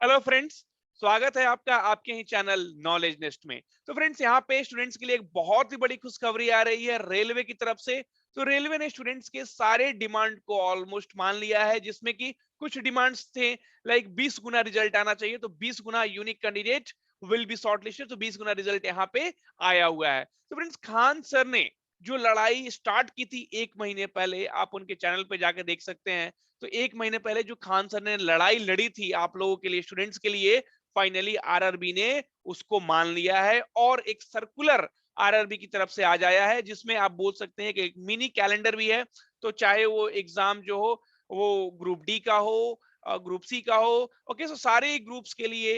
Hello friends, स्वागत है आपका आपके ही चैनल नॉलेज नेस्ट में। तो फ्रेंड्स, यहाँ पे स्टूडेंट्स के लिए एक बहुत ही बड़ी खुशखबरी आ रही है रेलवे की तरफ से। तो रेलवे ने स्टूडेंट्स के सारे डिमांड को ऑलमोस्ट मान लिया है, जिसमें कि कुछ डिमांड्स थे लाइक 20 गुना रिजल्ट आना चाहिए, तो 20 गुना unique candidate will be shortlisted, तो 20 गुना रिजल्ट यहाँ पे आया हुआ है। तो फ्रेंड्स, खान सर ने जो लड़ाई स्टार्ट की थी 1 महीने पहले, आप उनके चैनल पे जाके देख सकते हैं। तो 1 महीने पहले जो खान सर ने लड़ाई लड़ी थी आप लोगों के लिए, स्टूडेंट्स के लिए, फाइनली आरआरबी ने उसको मान लिया है और एक सर्कुलर आरआरबी की तरफ से आ जाया है, जिसमें आप बोल सकते हैं कि एक मिनी कैलेंडर भी है। तो चाहे वो एग्जाम जो हो, वो ग्रुप डी का हो, ग्रुप सी का हो, ओके, सो सारे ग्रुप्स के लिए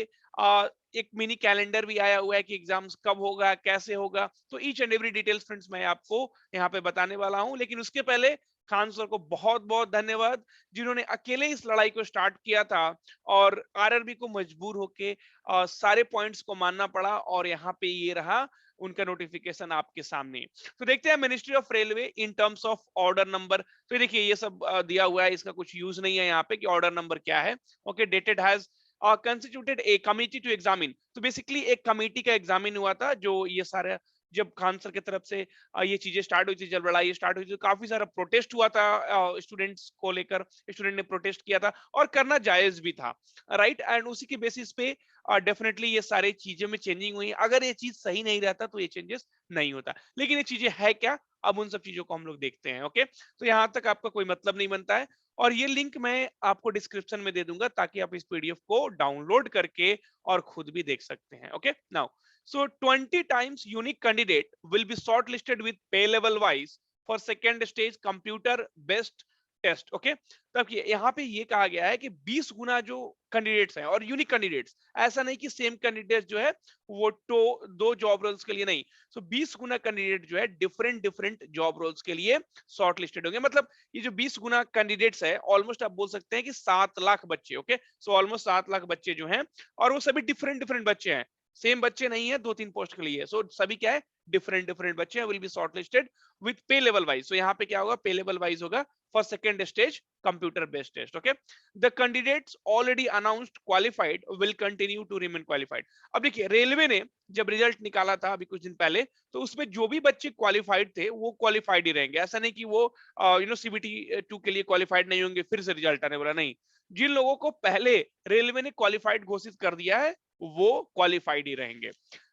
एक मिनी कैलेंडर भी आया हुआ है कि एग्जाम्स कब होगा, कैसे होगा। तो each and every details friends मैं आपको यहाँ पे बताने वाला हूँ, लेकिन उसके पहले खान सर को बहुत बहुत धन्यवाद, जिन्होंने अकेले इस लड़ाई को स्टार्ट किया था और आरआरबी को मजबूर होके सारे पॉइंट्स को मानना पड़ा और यहाँ पे ये रहा उनका नोटिफिकेशन आपके सामने। तो देखते हैं ministry of railway in terms of order number. तो देखिए ये सब दिया हुआ है, इसका कुछ यूज नहीं है यहाँ पे कि ऑर्डर नंबर क्या है। Okay, dated has constituted a committee to examine. तो बेसिकली एक कमिटी का एग्जामिन हुआ था, जो ये सारे, जब खान सर की तरफ से ये चीजें स्टार्ट हुई थी, जब लड़ाई स्टार्ट हुई थी, तो काफी सारा प्रोटेस्ट हुआ था स्टूडेंट्स को लेकर। स्टूडेंट ने प्रोटेस्ट किया था और करना जायज भी था, राइट। एंड उसी के बेसिस पे डेफिनेटली ये सारी चीजें में चेंजिंग हुई। अगर ये चीज सही नहीं रहता तो ये चेंजेस नहीं होता, लेकिन ये चीजें है क्या, अब उन सब चीजों को हम लोग देखते हैं। ओके, तो यहाँ तक आपका कोई मतलब नहीं बनता है, और ये लिंक मैं आपको डिस्क्रिप्शन में दे दूंगा ताकि आप इस पीडीएफ को डाउनलोड करके और खुद भी देख सकते हैं। Okay, now, so 20 times unique candidate will be shortlisted with pay level wise for second stage computer based test. Okay, तब यहाँ पे ये कहा गया है कि 20 गुना जो कैंडिडेट्स हैं और यूनिक कैंडिडेट्स, ऐसा नहीं कि सेम कैंडिडेट जो है वो तो दो जॉब रोल्स के लिए नहीं। सो 20 गुना कैंडिडेट जो है डिफरेंट डिफरेंट जॉब रोल्स के लिए शॉर्ट लिस्टेड होंगे। मतलब ये जो 20 गुना कैंडिडेट्स है, ऑलमोस्ट आप बोल सकते हैं कि 7 लाख बच्चे। ओके, सो ऑलमोस्ट 7 लाख बच्चे जो हैं, और वो सभी डिफरेंट डिफरेंट बच्चे हैं, सेम बच्चे नहीं है 2-3 पोस्ट के लिए। सो सभी क्या है, डिफरेंट डिफरेंट बच्चे will be shortlisted with pay level wise. So यहाँ पे क्या होगा, पे लेवल वाइज होगा for second stage computer based test. Okay, the candidates already announced qualified will continue to remain qualified. अब देखिए, रेलवे ने जब रिजल्ट निकाला था अभी कुछ दिन पहले, तो उसमें जो भी बच्चे क्वालिफाइड थे वो क्वालिफाइड ही रहेंगे। ऐसा नहीं कि वो सीबीटी 2 के लिए क्वालिफाइड नहीं होंगे, फिर से रिजल्ट आने वाला नहीं। जिन लोगों को पहले रेलवे ने क्वालिफाइड घोषित कर दिया है वो क्वालिफाइड ही रहेंगे।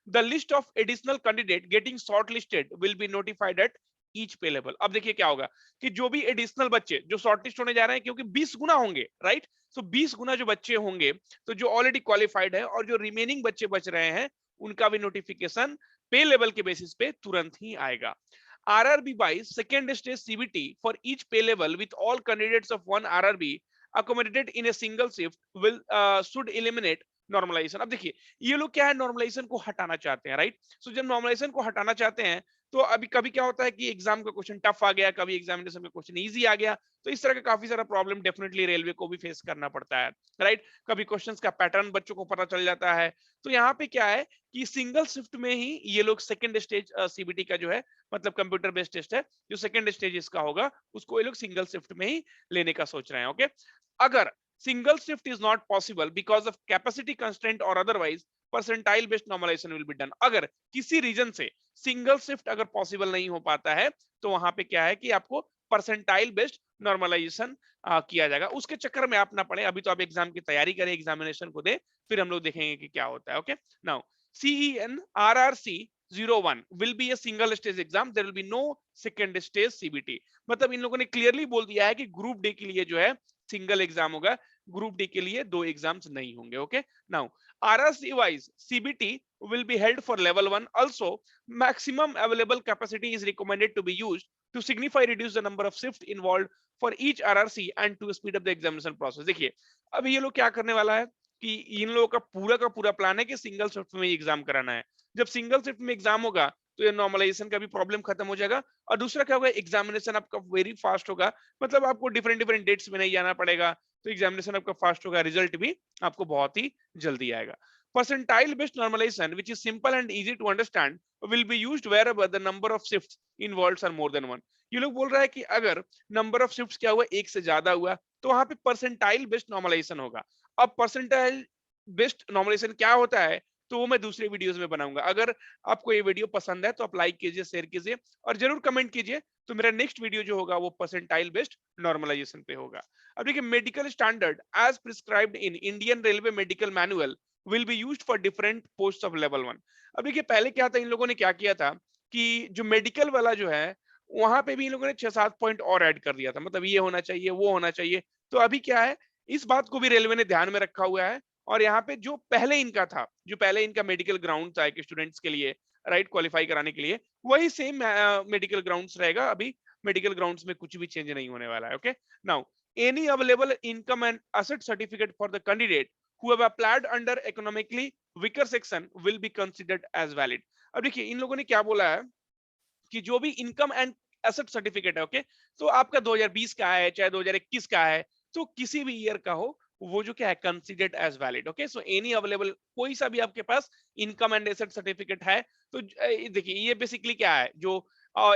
The list of additional candidate getting short listed will be notified at each pay level. अब देखिए क्या होगा कि जो भी एडिशनल बच्चे जो शॉर्टलिस्ट होने जा रहे हैं, क्योंकि 20 गुना होंगे, राइट। सो 20 गुना जो बच्चे होंगे, तो जो ऑलरेडी क्वालिफाइड है और जो रिमेनिंग बच्चे बच रहे हैं, उनका भी नोटिफिकेशन पे लेवल के बेसिस पे तुरंत ही आएगा। RRB wise second stage CBT for each pay level with all candidates of one RRB accommodated in a single shift will should eliminate normalisation. अब देखिए, ये लोग क्या है, नॉर्मलाइजेशन को हटाना चाहते हैं, राइट। सो जब नॉर्मलाइजेशन को हटाना चाहते हैं, तो अभी कभी क्या होता है कि एग्जाम का क्वेश्चन टफ आ गया, कभी एग्जामिनेशन का क्वेश्चन इजी आ गया, तो इस तरह का काफी सारा प्रॉब्लम डेफिनेटली रेलवे को भी फेस करना पड़ता है, राइट। कभी क्वेश्चंस का पैटर्न बच्चों को पता चल जाता है। तो यहाँ पे क्या है कि सिंगल शिफ्ट में ही ये लोग सेकंड स्टेज सीबीटी का जो है, मतलब कंप्यूटर बेस्ड टेस्ट है, जो सेकंड स्टेज इसका होगा, उसको ये लोग सिंगल शिफ्ट में ही लेने का सोच रहे हैं। ओके, अगर single shift is not possible because of capacity constraint or otherwise percentile based normalization will be done। अगर किसी रीजन से सिंगल शिफ्ट अगर पॉसिबल नहीं हो पाता है, तो वहां पे क्या है कि आपको परसेंटाइल बेस्ड नॉर्मलाइजेशन किया जाएगा। उसके चक्कर में आप ना पड़े, अभी तो आप एग्जाम की तैयारी करें, एग्जामिनेशन को दे, फिर हम लोग देखेंगे कि क्या होता है। Okay, now, CEN RRC 01 will be a single stage exam, there will be no second stage CBT। मतलब इन लोगों ने क्लियरली बोल दिया है कि ग्रुप डे के लिए जो है सिंगल एग्जाम होगा, ग्रुप डी के लिए दो एग्जाम्स नहीं होंगे। Okay, now, RRC wise CBT will be held for level 1 also। maximum available capacity is recommended to be used to signify reduce the number of shift involved for each RRC and to speed up the examination process। देखिए, अब ये लोग क्या करने वाला है कि इन लोगों का पूरा प्लान है कि सिंगल शिफ्ट में एग्जाम कराना है। जब सिंगल शिफ्ट में एग्जाम होगा, तो ये नॉर्मलाइजेशन का भी प्रॉब्लम खत्म हो जाएगा, और दूसरा क्या होगा, एग्जामिनेशन आपका वेरी फास्ट होगा। मतलब आपको डिफरेंट डिफरेंट डेट्स में नहीं जाना पड़ेगा, तो एग्जामिनेशन आपका फास्ट होगा, रिजल्ट भी आपको बहुत ही जल्दी आएगा। Percentile based normalisation which is simple and easy to understand will be used wherever the number of shifts involved are more than one. ये लोग बोल रहा है कि अगर नंबर ऑफ शिफ्ट्स क्या हुआ, एक से ज्यादा हुआ, तो वहां पे परसेंटाइल बेस्ड नॉर्मलाइजेशन होगा। अब परसेंटाइल बेस्ट नॉर्मलाइजेशन क्या होता है, तो वो मैं दूसरे वीडियोस में बनाऊंगा। अगर आपको ये वीडियो पसंद है तो आप लाइक कीजिए, शेयर कीजिए और जरूर कमेंट कीजिए। तो मेरा नेक्स्ट वीडियो जो होगा वो परसेंटाइल बेस्ड नॉर्मलाइजेशन पे होगा। अब देखिए, medical standard as prescribed in Indian railway medical manual will be used for different post of level 1। अब देखिए, पहले क्या था, इन लोगों ने क्या किया था कि जो मेडिकल वाला जो है, वहां पे भी इन लोगों ने 6-7 पॉइंट और ऐड कर दिया था, मतलब ये होना चाहिए, वो होना चाहिए। तो अभी क्या है, इस बात को भी रेलवे ने ध्यान में रखा हुआ है और यहाँ पे जो पहले इनका था, जो पहले इनका मेडिकल ग्राउंड था एक स्टूडेंट्स के लिए, राइट, क्वालिफाई कराने के लिए, वही सेम मेडिकल ग्राउंड्स रहेगा। अभी मेडिकल ग्राउंड्स में कुछ भी चेंज नहीं होने वाला है। Okay, now any available income and asset certificate for the candidate who have applied under economically weaker section will be considered as valid। अब देखिए, इन लोगों ने क्या बोला है कि जो भी इनकम एंड एसेट सर्टिफिकेट है, ओके, तो आपका 2020 का है चाहे 2021 का है, तो किसी भी ईयर का हो, वो जो क्या है, considered as valid. Okay, so any available, कोई सा भी आपके पास इनकम एंड एसेट सर्टिफिकेट है, तो देखिए ये बेसिकली क्या है, जो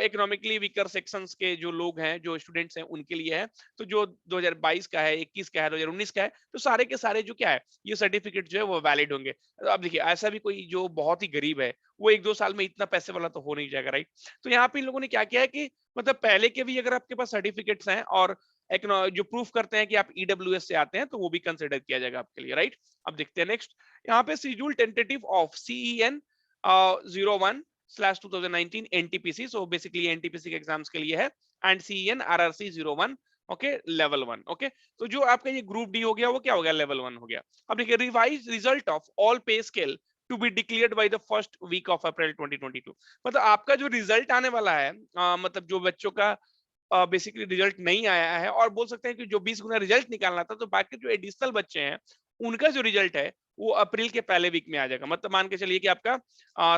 इकोनॉमिकली वीकर सेक्शंस के जो लोग हैं, जो स्टूडेंट्स हैं, उनके लिए है। तो जो 2022 का है, 21 का है, 2019 का है, तो सारे के सारे जो क्या है, ये सर्टिफिकेट जो है वो वैलिड होंगे। तो अब देखिए, ऐसा भी कोई जो बहुत ही गरीब है, वो 1-2 साल में इतना पैसे वाला तो हो नहीं जाएगा, राइट। तो यहाँ पे इन लोगों ने क्या किया है कि मतलब पहले के भी अगर आपके पास सर्टिफिकेट्स हैं और जो प्रूफ करते हैं कि आप ईडब्ल्यूएस से आते हैं, तो वो भी कंसिडर किया जाएगा आपके लिए, राइट। अब देखते हैं नेक्स्ट, यहाँ पे schedule tentative of CEN 01/2019 NTPC, so basically NTPC के एग्जाम्स के लिए है, and CEN RRC 01, okay, level 1। Okay, तो जो आपका ये ग्रुप डी हो गया, वो क्या हो गया, लेवल 1 हो गया। अब देखिए, revise result of all pay scale to be declared by the first week of April 2022। मतलब आपका जो रिजल्ट आने वाला है, मतलब जो बच्चों का बेसिकली रिजल्ट नहीं आया है, और बोल सकते हैं कि जो 20 गुना रिजल्ट निकालना था, तो बाकी जो एडिशनल बच्चे हैं, उनका जो रिजल्ट है वो अप्रैल के पहले वीक में आ जाएगा। मतलब मान के चलिए कि आपका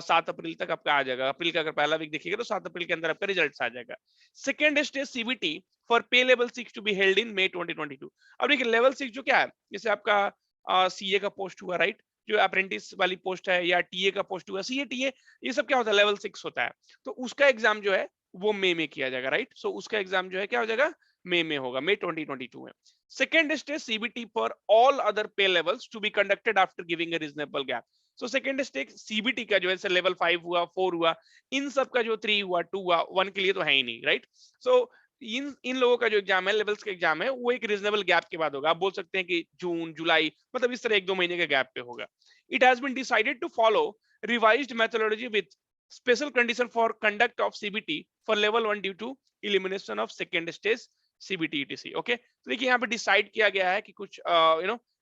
7 अप्रैल तक आपका आ जाएगा। अप्रैल का अगर पहला वीक देखिएगा तो 7 अप्रैल के अंदर आपका रिजल्ट आ जाएगा। Second stage CBT for pay level 6 to be held in May 2022। अब देखिए, लेवल 6 जो क्या है, जैसे आपका सीए का पोस्ट हुआ, राइट, जो अप्रेंटिस वाली पोस्ट है, या टीए का पोस्ट हुआ, सीए टीए, ये सब क्या होता है, लेवल 6 होता है। तो उसका एग्जाम जो है वो मई में किया जाएगा, राइट। सो उसका एग्जाम जो है क्या हो जाएगा, मई में होगा, मई 2022 में। Second stage CBT for all other pay levels to be conducted after giving a reasonable gap. So second stage CBT का जो है, लेवल 5 हुआ, 4 हुआ, इन सब का जो 3 हुआ, 2 हुआ, 1 के लिए तो है ही नहीं, राइट। सो इन इन लोगों का जो एग्जाम है, लेवल्स का एग्जाम है, वो एक रीजनेबल गैप के बाद होगा। आप बोल सकते हैं कि जून जुलाई, मतलब इस तरह 1-2 महीने के गैप पे होगा। It has been decided to follow revised methodology with special condition for conduct of CBT for level 1 due to elimination of second stage CBT etc। Okay, तो देखिए यहाँ पे डिसाइड किया गया है कि कुछ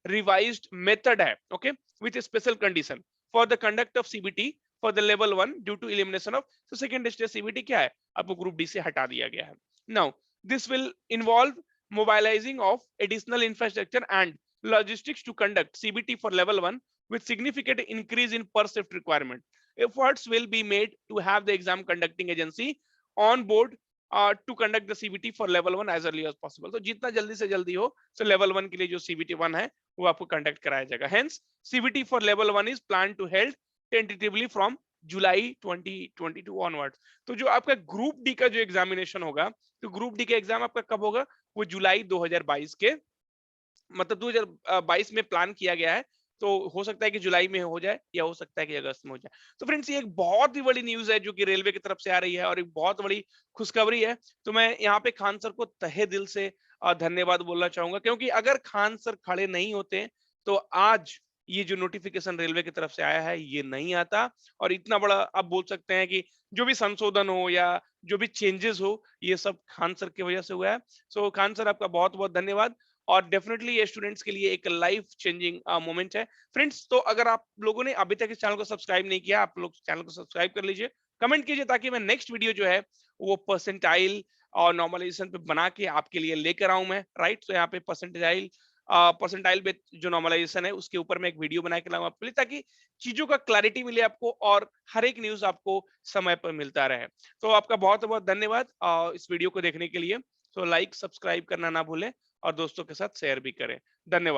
रिवाइज्ड मेथड है, okay, with special condition for the conduct of CBT for the level 1 due to elimination of, तो सेकंड स्टेज सीबीटी क्या है, आपको ग्रुप डी से हटा दिया गया है। Now this will involve mobilising of additional infrastructure and logistics to conduct CBT for level 1 with significant increase in per shift requirement। Efforts will be made to have the exam conducting agency on board to conduct the CBT for level 1 as early as possible। तो जितना जल्दी से जल्दी हो, so level 1 के लिए जो CBT 1 है, वो आपको कंडक्ट कराया जाएगा। Hence CBT for level 1 is planned to held tentatively from July 2022 onwards। तो जो आपका ग्रुप डी का जो एग्जामिनेशन होगा, तो ग्रुप डी का एग्जाम आपका कब होगा, वो जुलाई 2022 के, मतलब 2022 में प्लान किया गया है। तो हो सकता है कि जुलाई में हो जाए, या हो सकता है कि अगस्त में हो जाए। तो फ्रेंड्स, ये एक बहुत ही बड़ी न्यूज़ है जो कि रेलवे की तरफ से आ रही है, और एक बहुत बड़ी खुशखबरी है। तो मैं यहाँ पे खान सर को तहे दिल से धन्यवाद बोलना चाहूंगा, क्योंकि अगर खान सर खड़े नहीं होते, तो आज ये जो नोटिफिकेशन रेलवे की तरफ से आया है, ये नहीं आता। और इतना बड़ा आप बोल सकते हैं कि जो भी संशोधन हो या जो भी चेंजेस हो, ये सब खान सर की वजह से हुआ है। सो खान सर, आपका बहुत बहुत धन्यवाद। और डेफिनेटली ये स्टूडेंट्स के लिए एक लाइफ चेंजिंग मोमेंट है। फ्रेंड्स, तो अगर आप लोगों ने अभी तक इस चैनल को सब्सक्राइब नहीं किया, आप लोग चैनल को सब्सक्राइब कर लीजिए, कमेंट कीजिए, ताकि मैं नेक्स्ट वीडियो जो है वो परसेंटाइल और नॉर्मलाइजेशन पे बना के आपके लिए लेकर आऊं मैं, राइट। तो यहाँ पे परसेंटाइल पे जो नॉर्मलाइजेशन है, उसके ऊपर मैं एक वीडियो बना के लाऊंगा आपके लिए, ताकि चीजों का क्लैरिटी मिले आपको, और हर एक न्यूज आपको समय पर मिलता रहे। तो आपका बहुत बहुत धन्यवाद इस वीडियो को देखने के लिए। तो लाइक सब्सक्राइब करना ना भूलें, और दोस्तों के साथ शेयर भी करें। धन्यवाद।